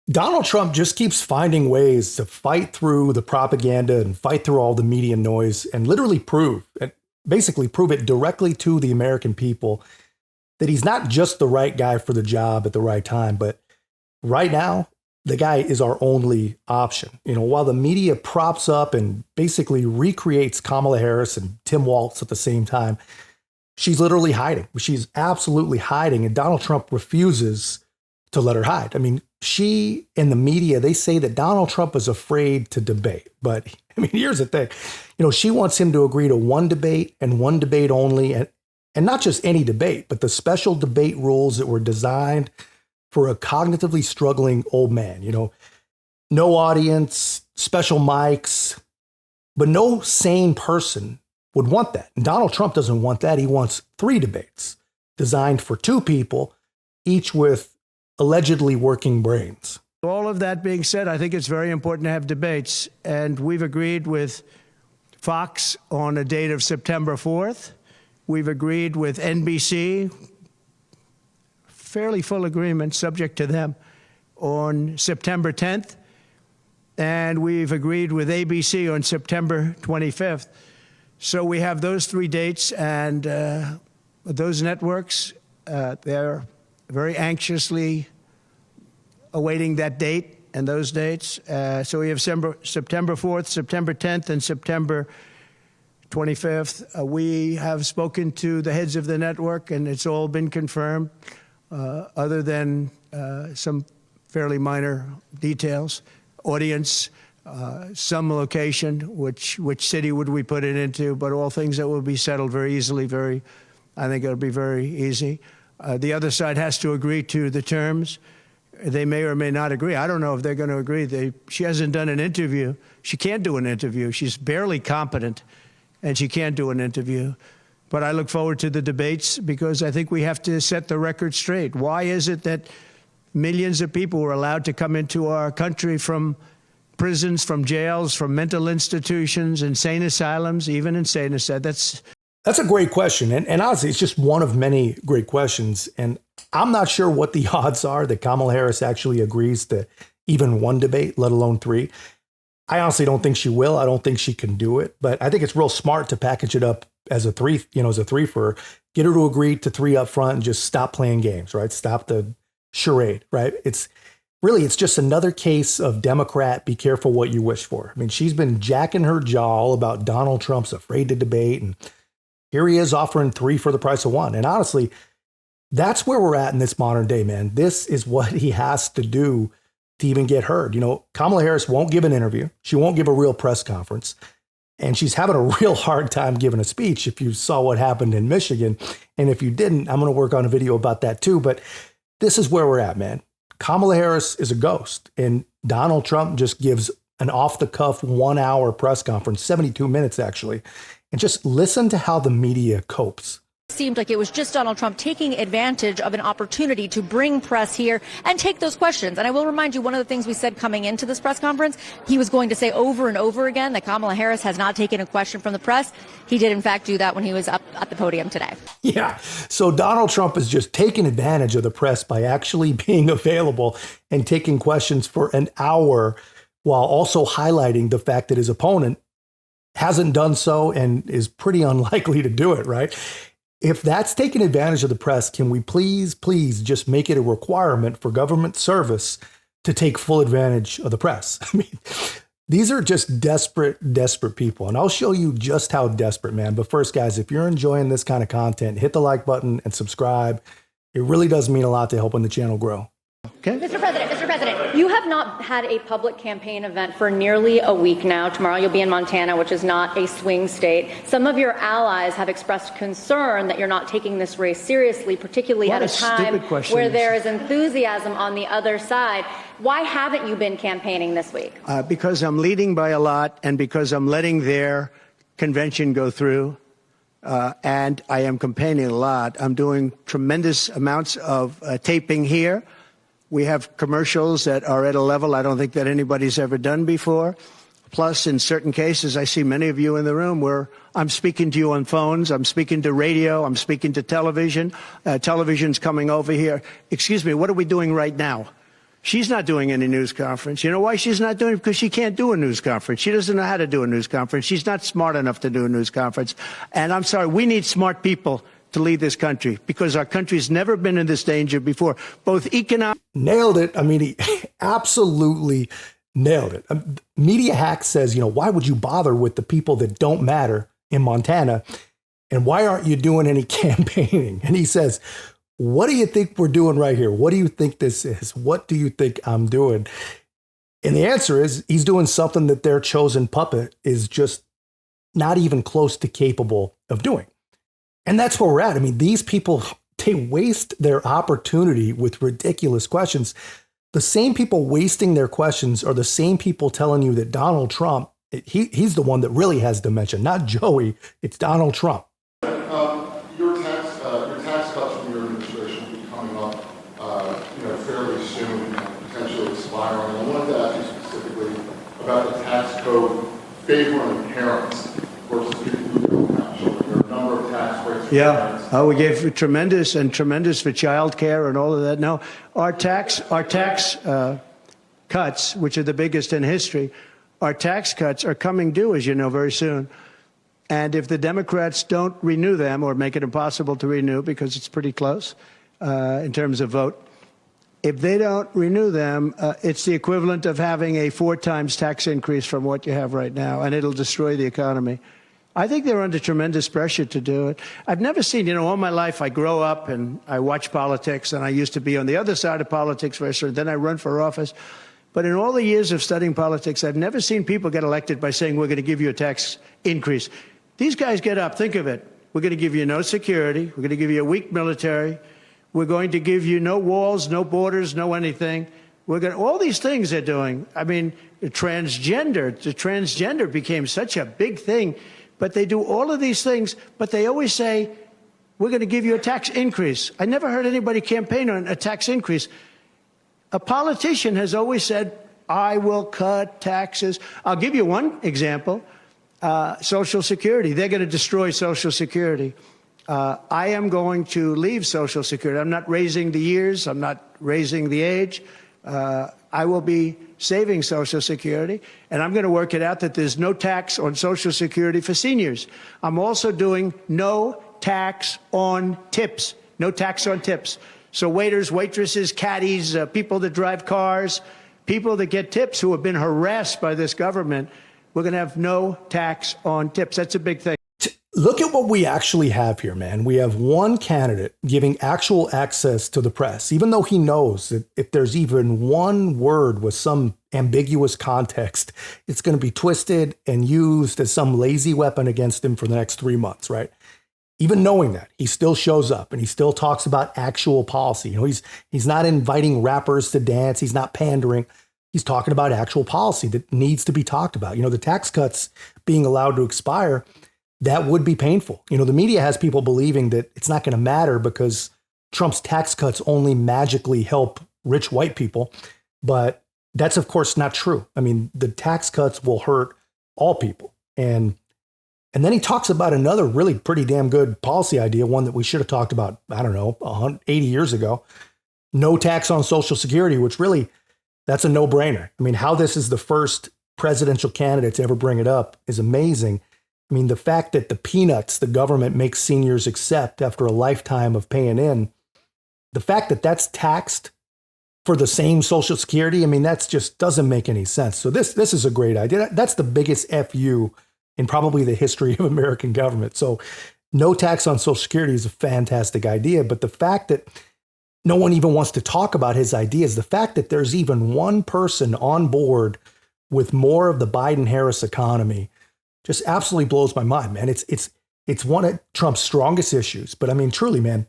Donald Trump just keeps finding ways to fight through the propaganda and fight through all the media noise and literally basically prove it directly to the American people that he's not just the right guy for the job at the right time, but right now, the guy is our only option. While the media props up and basically recreates Kamala Harris and Tim Walz at the same time, she's literally hiding. She's absolutely hiding, and Donald Trump refuses to let her hide. I mean, she and the media, they say that Donald Trump is afraid to debate. But I mean, here's the thing. She wants him to agree to one debate and one debate only, and not just any debate, but the special debate rules that were designed for a cognitively struggling old man. No audience, special mics, but no sane person would want that. And Donald Trump doesn't want that. He wants 3 debates designed for 2 people, each with allegedly working brains. All of that being said, I think it's very important to have debates. And we've agreed with Fox on a date of September 4th. We've agreed with NBC, fairly full agreement, subject to them, on September 10th. And we've agreed with ABC on September 25th. So we have those 3 dates, and those networks, they're very anxiously awaiting that date and those dates. So we have September 4th, September 10th, and September 25th. We have spoken to the heads of the network, and it's all been confirmed, other than some fairly minor details. Audience, some location, which city would we put it into, but all things that will be settled very easily, I think it'll be very easy. The other side has to agree to the terms. They may or may not agree. I don't know if they're going to agree. She hasn't done an interview. She can't do an interview. She's barely competent, and she can't do an interview. But I look forward to the debates because I think we have to set the record straight. Why is it that millions of people were allowed to come into our country from prisons, from jails, from mental institutions, insane asylums, even insane asylums? That's a great question. And honestly, it's just one of many great questions. And I'm not sure what the odds are that Kamala Harris actually agrees to even one debate, let alone 3. I honestly don't think she will. I don't think she can do it. But I think it's real smart to package it up as a 3, as a 3 for her. Get her to agree to 3 up front and just stop playing games, right? Stop the charade, right? It's just another case of Democrat, be careful what you wish for. I mean, she's been jacking her jaw all about Donald Trump's afraid to debate, and here he is offering 3 for the price of 1. And honestly, that's where we're at in this modern day, man. This is what he has to do to even get heard. Kamala Harris won't give an interview. She won't give a real press conference. And she's having a real hard time giving a speech if you saw what happened in Michigan. And if you didn't, I'm going to work on a video about that too. But this is where we're at, man. Kamala Harris is a ghost. And Donald Trump just gives an off-the-cuff 1-hour press conference, 72 minutes actually. And just listen to how the media copes. Seemed like it was just Donald Trump taking advantage of an opportunity to bring press here and take those questions. And I will remind you, one of the things we said coming into this press conference, he was going to say over and over again that Kamala Harris has not taken a question from the press. He did, in fact, do that when he was up at the podium today. Yeah. So Donald Trump is just taking advantage of the press by actually being available and taking questions for an hour while also highlighting the fact that his opponent hasn't done so and is pretty unlikely to do it, right? If that's taking advantage of the press, can we please just make it a requirement for government service to take full advantage of the press? I mean, these are just desperate people. And I'll show you just how desperate, man. But first, guys, if you're enjoying this kind of content, hit the like button and subscribe. It really does mean a lot to helping the channel grow. Okay. Mr. President, you have not had a public campaign event for nearly a week now. Tomorrow you'll be in Montana, which is not a swing state. Some of your allies have expressed concern that you're not taking this race seriously, particularly at a time where there is enthusiasm on the other side. Why haven't you been campaigning this week? Because I'm leading by a lot and because I'm letting their convention go through. And I am campaigning a lot. I'm doing tremendous amounts of taping here. We have commercials that are at a level I don't think that anybody's ever done before. Plus, in certain cases, I see many of you in the room where I'm speaking to you on phones, I'm speaking to radio, I'm speaking to television. Television's coming over here. Excuse me, what are we doing right now? She's not doing any news conference. You know why she's not doing it? Because she can't do a news conference. She doesn't know how to do a news conference. She's not smart enough to do a news conference. And I'm sorry, we need smart people to lead this country because our country's never been in this danger before, both economic. Nailed it. I mean, he absolutely nailed it. Media Hack says, why would you bother with the people that don't matter in Montana? And why aren't you doing any campaigning? And he says, what do you think we're doing right here? What do you think this is? What do you think I'm doing? And the answer is he's doing something that their chosen puppet is just not even close to capable of doing. And that's where we're at. I mean, these people, they waste their opportunity with ridiculous questions. The same people wasting their questions are the same people telling you that Donald Trump, he's the one that really has dementia, not Joey. It's Donald Trump. Your tax cuts from your administration will be coming up, fairly soon, potentially expiring. And I wanted to ask you specifically about the tax code favoring parents versus people who don't have children. There are a number of tax breaks for parents. Oh, we gave tremendous for child care and all of that. No, our tax cuts, which are the biggest in history, our tax cuts are coming due, as you know, very soon. And if the Democrats don't renew them or make it impossible to renew because it's pretty close in terms of vote, if they don't renew them, it's the equivalent of having a 4 times tax increase from what you have right now, and it'll destroy the economy. I think they're under tremendous pressure to do it. I've never seen, all my life I grow up and I watch politics, and I used to be on the other side of politics first, and then I run for office. But in all the years of studying politics, I've never seen people get elected by saying, we're going to give you a tax increase. These guys get up, think of it. We're going to give you no security. We're going to give you a weak military. We're going to give you no walls, no borders, no anything. All these things they're doing. I mean, the transgender became such a big thing. But they do all of these things, but they always say, we're going to give you a tax increase. I never heard anybody campaign on a tax increase. A politician has always said, I will cut taxes. I'll give you one example. Social Security. They're going to destroy Social Security. I am going to leave Social Security. I'm not raising the years. I'm not raising the age. I will be saving Social Security, and I'm going to work it out that there's no tax on Social Security for seniors. I'm also doing no tax on tips. No tax on tips. So waiters, waitresses, caddies, people that drive cars, people that get tips who have been harassed by this government, we're going to have no tax on tips. That's a big thing. Look at what we actually have here, man. We have one candidate giving actual access to the press, even though he knows that if there's even one word with some ambiguous context, it's going to be twisted and used as some lazy weapon against him for the next 3 months, right? Even knowing that, he still shows up and he still talks about actual policy. He's not inviting rappers to dance. He's not pandering. He's talking about actual policy that needs to be talked about. The tax cuts being allowed to expire, that would be painful. The media has people believing that it's not going to matter because Trump's tax cuts only magically help rich white people. But that's, of course, not true. I mean, the tax cuts will hurt all people. And then he talks about another really pretty damn good policy idea, one that we should have talked about, 80 years ago. No tax on Social Security, which really, that's a no-brainer. I mean, how this is the first presidential candidate to ever bring it up is amazing. I mean, the fact that the peanuts the government makes seniors accept after a lifetime of paying in, the fact that that's taxed for the same Social Security, I mean, that's just doesn't make any sense. So this is a great idea. That's the biggest FU in probably the history of American government. So no tax on Social Security is a fantastic idea. But the fact that no one even wants to talk about his ideas, the fact that there's even one person on board with more of the Biden-Harris economy just absolutely blows my mind, man. It's one of Trump's strongest issues. But I mean, truly, man,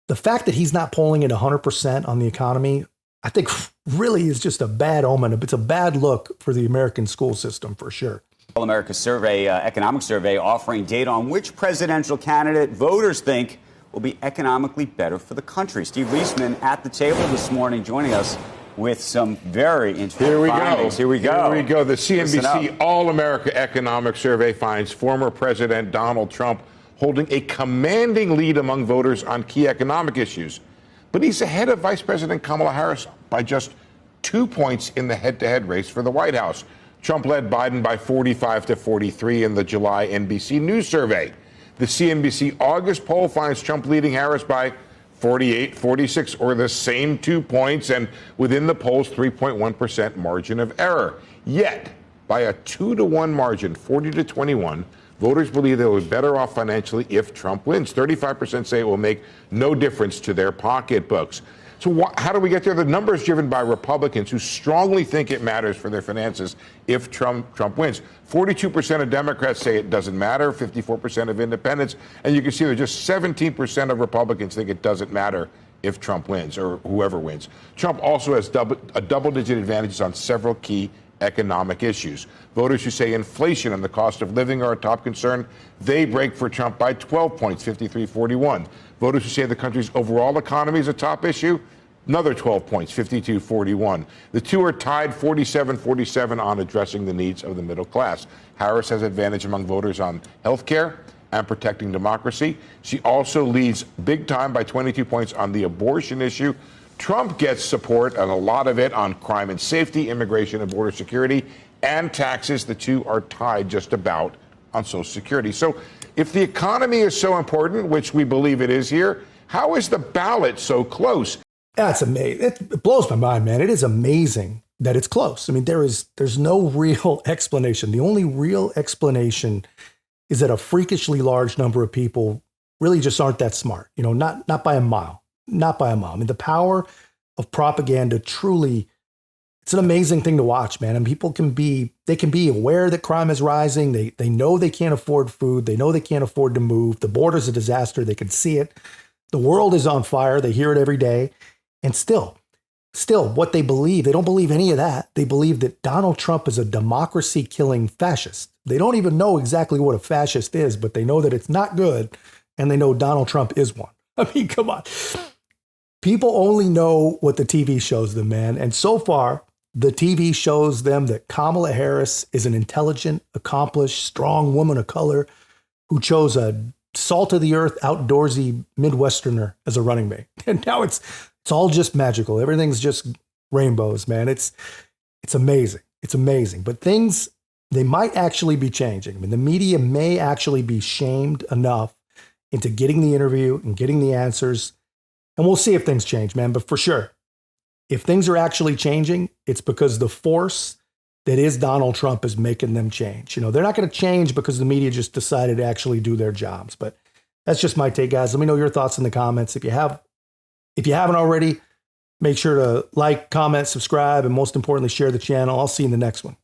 the fact that he's not polling at 100% on the economy, I think really is just a bad omen. It's a bad look for the American school system for sure. All America survey, economic survey, offering data on which presidential candidate voters think will be economically better for the country. Steve Reisman at the table this morning, joining us with some very interesting findings. Here we go. The CNBC All-America Economic Survey finds former President Donald Trump holding a commanding lead among voters on key economic issues. But he's ahead of Vice President Kamala Harris by just 2 points in the head-to-head race for the White House. Trump led Biden by 45 to 43 in the July NBC News survey. The CNBC August poll finds Trump leading Harris by 48, 46, or the same 2 points, and within the poll's 3.1% margin of error. Yet, by a 2-to-1 margin, 40 to 21, voters believe they will be better off financially if Trump wins. 35% say it will make no difference to their pocketbooks. So how do we get there? The number is driven by Republicans who strongly think it matters for their finances if Trump wins. 42% of Democrats say it doesn't matter, 54% of independents, and you can see that just 17% of Republicans think it doesn't matter if Trump wins or whoever wins. Trump also has double-digit advantages on several key economic issues. Voters who say inflation and the cost of living are a top concern, they break for Trump by 12 points, 53-41. Voters who say the country's overall economy is a top issue, another 12 points, 52-41. The two are tied 47-47 on addressing the needs of the middle class. Harris has advantage among voters on health care and protecting democracy. She also leads big time by 22 points on the abortion issue. Trump gets support, and a lot of it, on crime and safety, immigration and border security, and taxes. The two are tied just about on Social Security. So if the economy is so important, which we believe it is here, how is the ballot so close? That's amazing. It blows my mind, man. It is amazing that it's close. I mean, there's no real explanation. The only real explanation is that a freakishly large number of people really just aren't that smart. You know, not by a mile. Not by a mile. I mean, the power of propaganda truly, it's an amazing thing to watch, man. And people can be aware that crime is rising. They know they can't afford food. They know they can't afford to move. The border's a disaster. They can see it. The world is on fire. They hear it every day. And still what they believe, they don't believe any of that. They believe that Donald Trump is a democracy-killing fascist. They don't even know exactly what a fascist is, but they know that it's not good. And they know Donald Trump is one. I mean, come on. People only know what the TV shows them, man. And so far, the TV shows them that Kamala Harris is an intelligent, accomplished, strong woman of color who chose a salt-of-the-earth, outdoorsy Midwesterner as a running mate. And now it's all just magical. Everything's just rainbows, man. It's amazing. It's amazing. But things, they might actually be changing. I mean, the media may actually be shamed enough into getting the interview and getting the answers. And we'll see if things change, man. But for sure, if things are actually changing, it's because the force that is Donald Trump is making them change. You know, they're not going to change because the media just decided to actually do their jobs. But that's just my take, guys. Let me know your thoughts in the comments. If you haven't already, make sure to like, comment, subscribe, and most importantly, share the channel. I'll see you in the next one.